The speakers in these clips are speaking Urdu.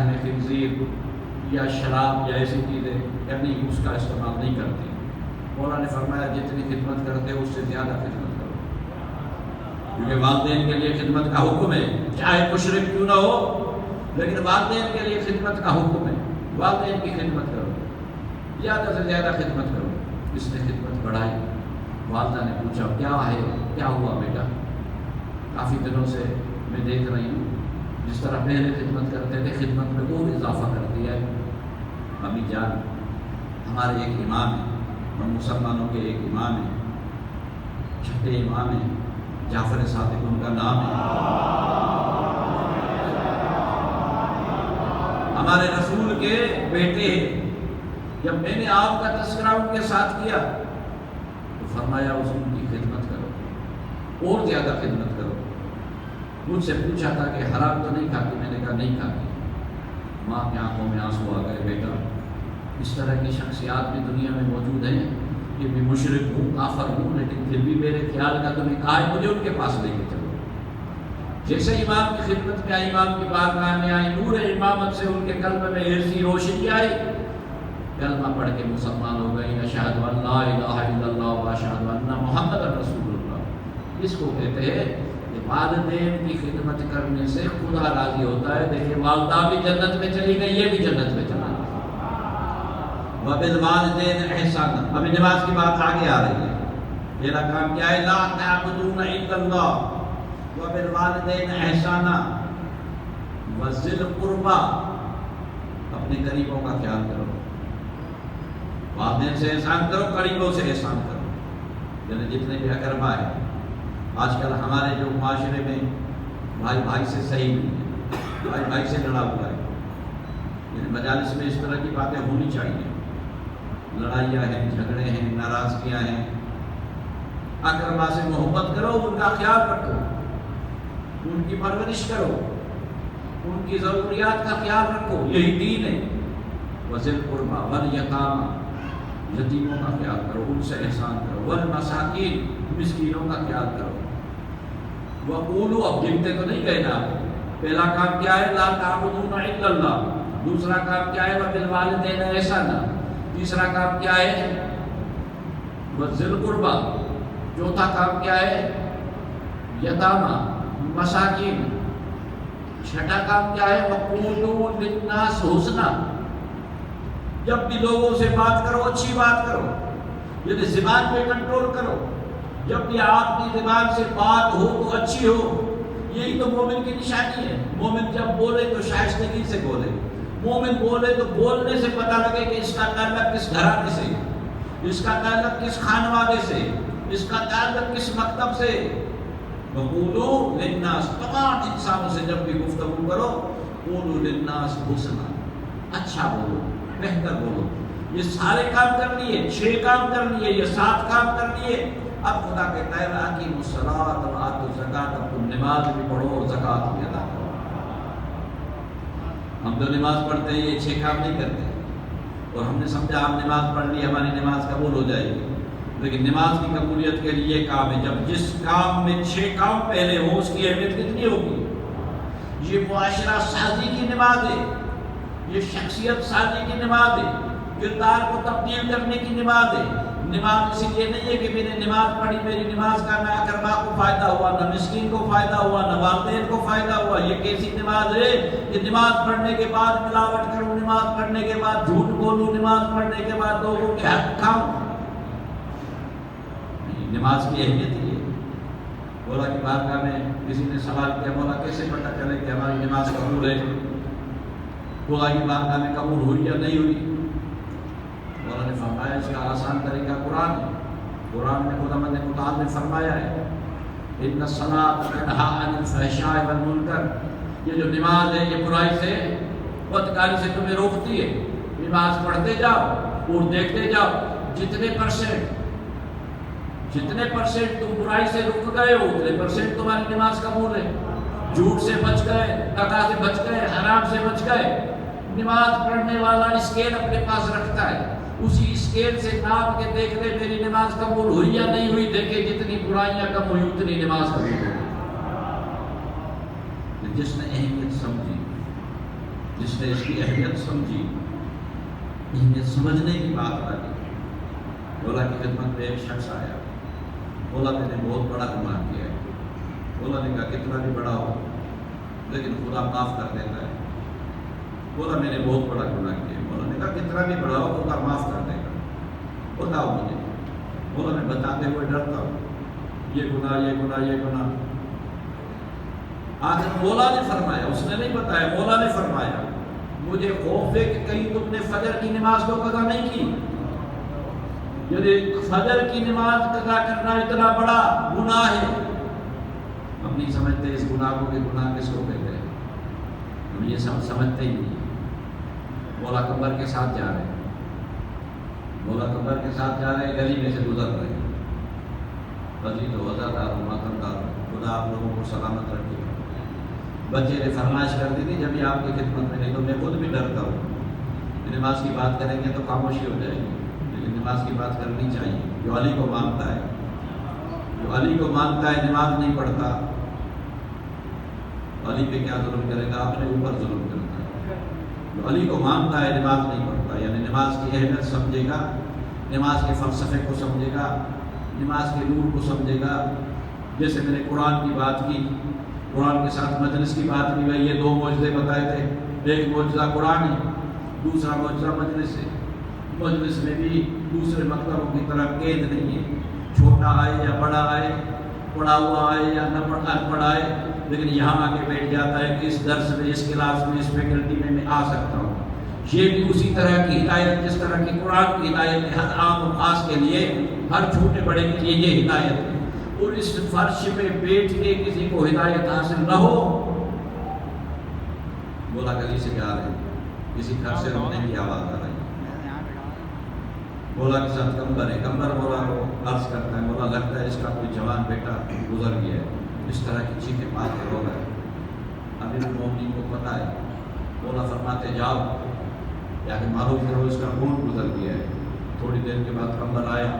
میں خنزیر یا شراب یا ایسی چیزیں یعنی اس کا استعمال نہیں کرتی. مولا نے فرمایا جتنی خدمت کرتے ہو اس سے زیادہ خدمت کرو، کیونکہ والدین کے لیے خدمت کا حکم ہے، چاہے مشرک کیوں نہ ہو لیکن والدین کے لیے خدمت کا حکم ہے. والدین کی خدمت کرو، زیادہ سے زیادہ خدمت کرو. اس نے خدمت بڑھائی. والدہ نے پوچھا کیا ہے، کیا ہوا بیٹا؟ کافی دنوں سے میں دیکھ رہی ہوں جس طرح پہلے خدمت کرتے تھے خدمت میں اور اضافہ کر دیا ہے. امی جان، ہمارے ایک امام ہیں، ہم مسلمانوں کے ایک امام ہیں، چھٹے امام ہیں، جعفر صادق ان کا نام ہے. ہمارے رسول کے بیٹے ہیں. جب میں نے آپ کا تذکرہ ان کے ساتھ کیا تو فرمایا اس ان کی خدمت کرو اور زیادہ خدمت کرو. مجھ سے پوچھا تھا کہ حرام تو نہیں کھاتی؟ میں نے کہا نہیں کھاتی. ماں کی آنکھوں میں آنسو آ گئے. بیٹا اس طرح کی شخصیات بھی دنیا میں موجود ہیں کہ میں مشرک ہوں، کافر ہوں، لیکن پھر بھی میرے خیال کا تمہیں کہا ہے مجھے ان کے پاس لے کے چلو. جیسے امام کی خدمت میں آئی، امام کی بارگاہ میں آئی، نور امامت سے ان کے قلب میں ایسی روشنی آئی، کلمہ پڑھ کے مسلمان ہو گئی. اشہد ان لا الہ الا اللہ و اشہد ان محمد رسول اللہ. اس کو کہتے ہیں کہ والدین کی خدمت کرنے سے خدا راضی ہوتا ہے. دیکھیں والدہ بھی جنت میں چلی گئی، یہ بھی جنت میں چلا گیا. وبالوالدین احسانا. ابھی نماز کی بات آگے آ رہی ہے. میرا کام کیا ہے؟ لا تعبدون الا اللہ وبالوالدین احسانا وذی القربى. اپنے قریبوں کا خیال کرو، والدین سے احسان کرو، قریبوں سے احسان کرو. یعنی جتنے بھی اقربا ہیں. آج کل ہمارے جو معاشرے میں بھائی بھائی سے صحیح نہیں ہے، بھائی بھائی سے لڑا ہوا ہے. یعنی مجالس میں اس طرح کی باتیں ہونی چاہیے. لڑائیاں ہیں، جھگڑے ہیں، ناراضگیاں ہیں. اقربا سے محبت کرو، ان کا خیال رکھو، ان کی پرورش کرو، ان کی ضروریات کا خیال رکھو. یہی دین ہے. وذی القربى والیتامى. یتیموں کا خیال کرو، ان سے احسان کرو. والمساکین. مسکینوں کا خیال کرو. وقولوا. اب گنتے تو نہیں گئے نا. پہلا کام کیا ہے؟ لا تعبدون الا اللہ. دوسرا کام کیا ہے؟ وبالوالدین احسانا. تیسرا کام کیا ہے؟ وذی القربى. چوتھا کام کیا ہے؟ یتامى، مساکین. چھٹا کام کیا ہے؟ وقولوا للناس حسنا. جب بھی لوگوں سے بات کرو اچھی بات کرو، یعنی زبان پہ کنٹرول کرو. جب بھی آپ کی زبان سے بات ہو تو اچھی ہو. یہی تو مومن کی نشانی ہے. مومن جب بولے تو شائستگی سے بولے. مومن بولے تو بولنے سے پتہ لگے کہ اس کا تعلق کس گھرانے سے، اس کا تعلق کس خانوادے سے، اس کا تعلق کس مکتب سے. وقولوا للناس. تمام انسانوں سے جب بھی گفتگو کرو قولوا للناس حسنا. اچھا بولو، بہتر بولو. یہ سارے کام کر لیے، 6 کام کر لیے، یہ 7 کام کر لیے. اب خدا کہتا ہے اقیموا الصلاۃ وآتوا الزکاۃ. اب تم نماز بھی پڑھو اور زکوٰۃ بھی ادا کرو. ہم تو نماز پڑھتے ہیں، یہ 6 کام نہیں کرتے، اور ہم نے سمجھا ہم نماز پڑھ لی ہماری نماز قبول ہو جائے گی. لیکن نماز کی قبولیت کے لیے یہ کام ہے. جب جس کام میں 6 کام پہلے ہوں اس کی اہمیت کتنی ہوگی. یہ معاشرہ سازی کی نماز ہے، یہ شخصیت سازی کی نماز ہے، کردار کو تبدیل کرنے کی نماز ہے. نماز اسی لیے نہیں ہے کہ میں نے نماز پڑھی، میری نماز کا نہ اقربا کو فائدہ ہوا، نہ مسکین کو فائدہ ہوا، نہ والدین کو فائدہ ہوا. یہ کیسی نماز ہے کہ نماز پڑھنے کے بعد ملاوٹ کروں، نماز پڑھنے کے بعد جھوٹ بولوں، نماز پڑھنے کے بعد لوگوں کے حق کھاؤں. نماز کی اہمیت یہ ہے. مولا کی بارگاہ میں کسی نے سوال کیا مولا کیسے پتہ چلے کہ ہماری نماز قبول ہے؟ مولا کی بارگاہ میں قبول ہوئی یا نہیں ہوئی؟ مولا نے فرمایا اس کا آسان طریقہ قرآن ہے. قرآن میں خداوند متعال نے فرمایا ہے ان الصلاۃ تنہی عن الفحشاء والمنکر. یہ جو نماز ہے یہ برائی سے، بدکاری سے تمہیں روکتی ہے. نماز پڑھتے جاؤ اور دیکھتے جاؤ جتنے پرسنٹ تم برائی سے رک گئے ہو اتنے پرسنٹ تمہاری نماز قبول ہے. جھوٹ سے بچ گئے، دغا سے بچ گئے، حرام سے بچ گئے. نماز پڑھنے والا اسکیل اپنے پاس رکھتا ہے، اسی اسکیل سے ناپ کے دیکھ لے میری نماز قبول ہوئی یا نہیں ہوئی. دیکھے جتنی برائیاں کم ہوئی اتنی نماز قبول ہوئی. جس نے اہمیت سمجھی جس نے اس کی اہمیت سمجھی، اہمیت سمجھنے کی بات لگی، مولا کی خدمت میں ایک شخص آیا، مولا میں نے بہت بڑا گناہ کیا ہے۔ مولا نے کہا کتنا بھی بڑا ہو لیکن خدا معاف کر دیتا ہے۔ مولا میں نے بہت بڑا گناہ کیا ہے۔ مولا نے کہا کتنا بھی بڑا ہو خدا معاف کر دے گا، بتاؤ مجھے۔ مولا میں بتاتے ہوئے ڈرتا ہوں، یہ گناہ یہ گناہ یہ گناہ۔ آخر مولا نے فرمایا، اس نے نہیں بتایا، مولا نے فرمایا مجھے خوف ہے کہ کہیں تم نے فجر کی نماز کو قضا نہیں کی۔ یعنی فجر کی نماز قضا کرنا اتنا بڑا گناہ ہے، ہم نہیں سمجھتے اس گناہ کو کہ گناہ کس کو کہتے ہیں، ہم یہ سمجھتے ہی نہیں۔ مولا قبر کے ساتھ جا رہے ہیں، مولا قبر کے ساتھ جا رہے ہیں، گلی میں سے گزر رہے ہیں، بجی تو وزادار و ماتمدار، خدا آپ لوگوں کو سلامت رکھے۔ بچے نے فرمائش کر دی تھی جب یہ آپ کی خدمت میں نہیں تو میں خود بھی ڈرتا ہوں، نماز کی بات کریں گے تو خاموشی ہو جائے گی، لیکن نماز کی بات کرنی چاہیے۔ جو علی کو مانتا ہے، جو علی کو مانتا ہے نماز نہیں پڑھتا، علی پہ کیا ظلم کرے گا، اپنے اوپر ظلم کرتا ہے۔ جو علی کو مانتا ہے نماز نہیں پڑھتا، یعنی نماز کی اہمیت سمجھے گا، نماز کے فلسفے کو سمجھے گا، نماز کے نور کو سمجھے گا۔ جیسے میں نے قرآن کی بات کی، قرآن کے ساتھ مجلس کی بات کی، بھائی یہ دو معجزے بتائے تھے، ایک معجزہ قرآن ہے، دوسرا معجزہ مجلس ہے۔ مجلس میں بھی دوسرے مکتبوں کی طرح قید نہیں ہے، چھوٹا آئے یا بڑا آئے، پڑھا ہوا آئے یا نہ پڑھا آئے، لیکن یہاں آ کے بیٹھ جاتا ہے کہ اس درس میں، اس کلاس میں، اس فیکلٹی میں آ سکتا ہوں۔ یہ بھی اسی طرح کی ہدایت جس طرح کی قرآن کی ہدایت ہے، ہر عام و خاص کے لیے، ہر چھوٹے بڑے کے لیے یہ ہدایت ہے۔ اور اس فرش پہ بیٹھ کے کسی کو ہدایت حاصل نہ ہو، مولا گلی سے جا رہے ہیں، کسی گھر سے رونے کی آواز آ رہی ہے، مولا کے ساتھ کمبر ہے، کمبر مولا کو عرض کرتا ہے، مولا لگتا ہے اس کا کوئی جوان بیٹا گزر گیا ہے، اس طرح کی چیخیں مار کے رو رہا ہے۔ امیر المومنین کو پتہ ہے، مولا فرماتے جاؤ یا کہ معلوم کرو اس کا خون گزر گیا ہے۔ تھوڑی دیر کے بعد کمبر آیا،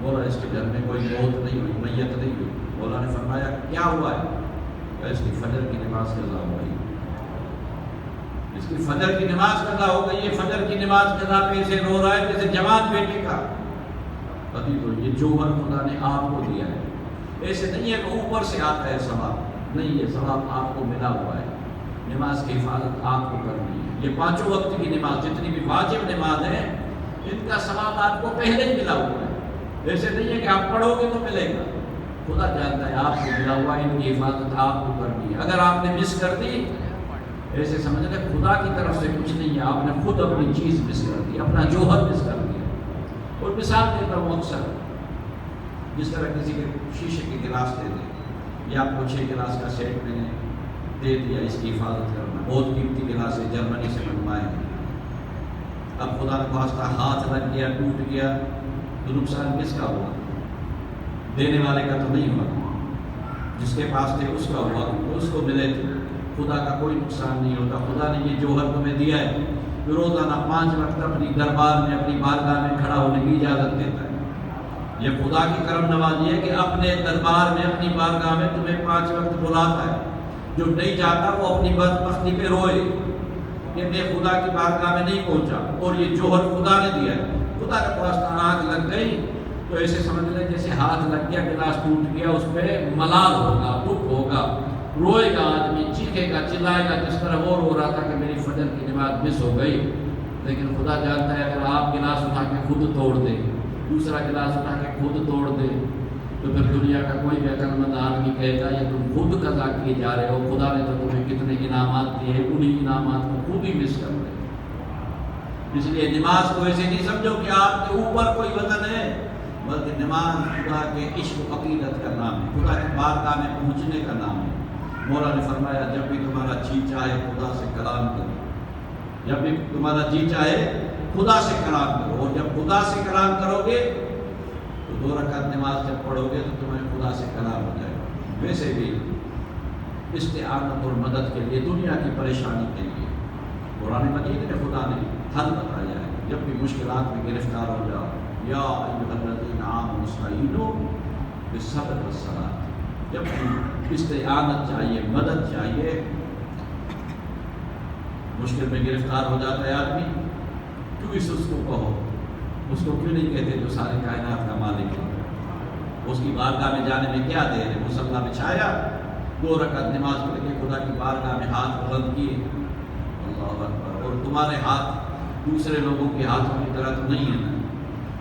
مولا اس کے گھر میں کوئی موت نہیں ہوئی، میت نہیں ہوئی۔ مولا نے فرمایا کیا ہوا ہے؟ کہ اس کی فجر کی نماز قضا ہو گئی، اس کی فجر کی نماز قضا ہو گئی ہے۔ فجر کی نماز قضا پہ اسے رو رہا ہے جیسے جوان بیٹے کا۔ ابھی تو یہ جوہر خدا نے آپ کو دیا ہے، ایسے نہیں ہے کہ اوپر سے آتا ہے ثواب، نہیں، یہ ثواب آپ کو ملا ہوا ہے۔ نماز کی حفاظت آپ کو کرنی ہے۔ یہ پانچوں وقت کی نماز، جتنی بھی واجب نماز ہے، ان کا ثواب آپ کو پہلے ہی ملا ہوا ہے۔ ایسے نہیں ہے کہ آپ پڑھو گے تو ملے گا، خدا جانتا ہے آپ کو ملا ہوا، ان کی حفاظت آپ کو کرنی ہے۔ اگر آپ نے مس کر دی، ایسے سمجھ لیں خدا کی طرف سے کچھ نہیں ہے، آپ نے خود اپنی چیز مس کر دی، اپنا جوہر مس کر دیا۔ اور مثال دیتا ہوں اکثر، جس طرح کسی کے شیشے کے گلاس دے دیں، یا آپ کو 6 گلاس کا سیٹ میں نے دے دیا، اس کی حفاظت کرنا، بہت قیمتی گلاس ہے، جرمنی سے منگوائے ہیں۔ اب خدا نے خواستہ ہاتھ لگ گیا، ٹوٹ گیا، تو نقصان کس کا ہوا؟ دینے والے کا تو نہیں ہوا، جس کے پاس تھے اس کا ہوا، اس کو ملے تھے۔ خدا کا کوئی نقصان نہیں ہوتا۔ خدا نے یہ جوہر تمہیں دیا ہے، روزانہ 5 وقت اپنی دربار میں، اپنی بارگاہ میں کھڑا ہونے کی اجازت دیتا ہے۔ یہ خدا کی کرم نوازی ہے کہ اپنے دربار میں، اپنی بارگاہ میں تمہیں 5 وقت بلاتا ہے۔ جو نہیں جاتا وہ اپنی بدبختی پہ روئے کہ میں خدا کی بارگاہ میں نہیں پہنچا، اور یہ جوہر خدا نے دیا ہے۔ خدا کا واسطہ آنکھ لگ گئی تو ایسے سمجھ لیں جیسے ہاتھ لگ گیا، گلاس ٹوٹ گیا، اس پہ ملال ہوگا، دکھ ہوگا، روئے گا آدمی، چیخے گا، چلائے گا، جس طرح وہ رو رہا تھا کہ میری فجر کی نماز مس ہو گئی۔ لیکن خدا جانتا ہے اگر آپ گلاس اٹھا کے خود توڑ دیں، دوسرا گلاس اٹھا کے خود توڑ دیں، تو پھر دنیا کا کوئی بھی عقل مند آدمی کہے گا یہ تم خود قضا کیے جا رہے ہو، خدا نے تو تمہیں کتنے انعامات دیے، انہی انعامات کو خود ہی مس کر رہے۔ اس لیے نماز کو ایسے نہیں سمجھو کہ آپ کے اوپر کوئی وزن ہے، بلکہ نماز خدا کے عشق و عقیدت کا نام ہے، خدا کی بارگاہ میں پہنچنے کا نام ہے۔ مولا نے فرمایا جب بھی تمہارا جی چاہے خدا سے کلام کرو، جب بھی تمہارا جی چاہے خدا سے کلام کرو، اور جب خدا سے کلام کرو گے تو 2 رکعت نماز جب پڑھو گے تو تمہیں خدا سے کلام ہو جائے گا۔ ویسے بھی استعانت اور مدد کے لیے، دنیا کی پریشانی کے لیے قرآن مجید میں خدا نے حل بتایا ہے۔ جب بھی مشکلات میں گرفتار ہو جاؤ، یا ایھا الذین آمنوا استعینوا بالصبر والصلاۃ، جب بھی استعانت چاہیے، مدد چاہیے، مشکل میں گرفتار ہو جاتا ہے آدمی، کیوں اس کو کہو، اس کو کیوں نہیں کہتے جو سارے کائنات کا مالک ہے؟ اس کی بارگاہ میں جانے میں کیا دیر ہے؟ مصلی بچھایا، 2 رکعت نماز پڑھ کے خدا کی بارگاہ میں ہاتھ بلند کیے، اللہ اکبر۔ اور تمہارے ہاتھ دوسرے لوگوں کے ہاتھوں کی طرح تو نہیں ہے نا۔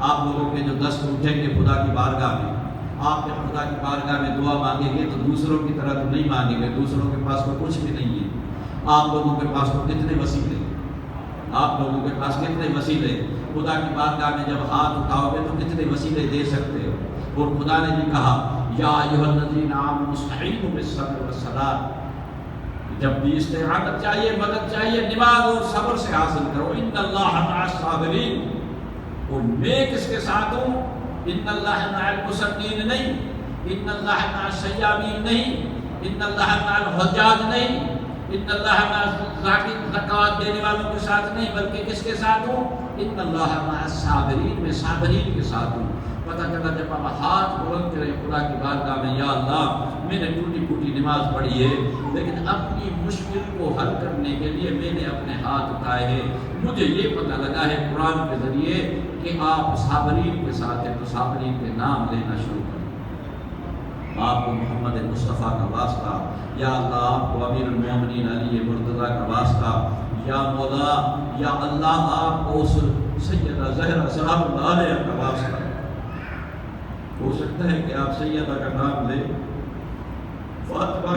آپ لوگوں کے جو دست اٹھیں گے خدا کی بارگاہ میں، آپ جب خدا کی بارگاہ میں دعا مانگیں گے تو دوسروں کی طرح تو نہیں مانگیں گے، دوسروں کے پاس تو کچھ بھی نہیں ہے۔ آپ لوگوں کے پاس تو کتنے وسیلے، آپ لوگوں کے پاس کتنے وسیلے، خدا کی بارگاہ میں جب ہاتھ اٹھاؤ گے تو کتنے وسیلے دے سکتے ہو۔ اور خدا نے بھی کہا یا ایھا الذین آمنوا استعینوا بالصبر والصلاۃ، جب بھی استعانت چاہیے، مدد چاہیے، نماز اور صبر سے حاصل کرو۔ ان اللہ مع الصابرین، اور میں کس کے ساتھ ہوں؟ ان اللہ مع المصنین نہیں، ان اللہ مع الصیامین نہیں، ان اللہ مع الحجاج نہیں، ان اللہ مع زکوٰۃ دینے والوں کے ساتھ نہیں، بلکہ کس کے ساتھ ہوں؟ ان اللہ مع الصابرین، میں صابرین کے ساتھ ہوں۔ پتہ چلا جب آپ ہاتھ بلند کریں خدا کی بارگاہ میں، یا اللہ میں نے ٹوٹی پھوٹی نماز پڑھی ہے، لیکن اپنی مشکل کو حل کرنے کے لیے میں نے اپنے ہاتھ اٹھائے ہیں، مجھے یہ پتہ لگا ہے قرآن کے ذریعے کہ آپ صابرین کے ساتھ ہیں، تو صابرین کے نام لینا شروع کریں۔ آپ کو محمد مصطفیٰ کا واسطہ، یا اللہ آپ کو امیر المومنین علی مرتضیٰ کا واسطہ، یا مولا یا اللہ آپ کو اس سیدہ زہرا سلام اللہ علیہ کا واسطہ۔ ہو سکتا ہے کہ آپ سیدہ کا نام لیں، فاطمہ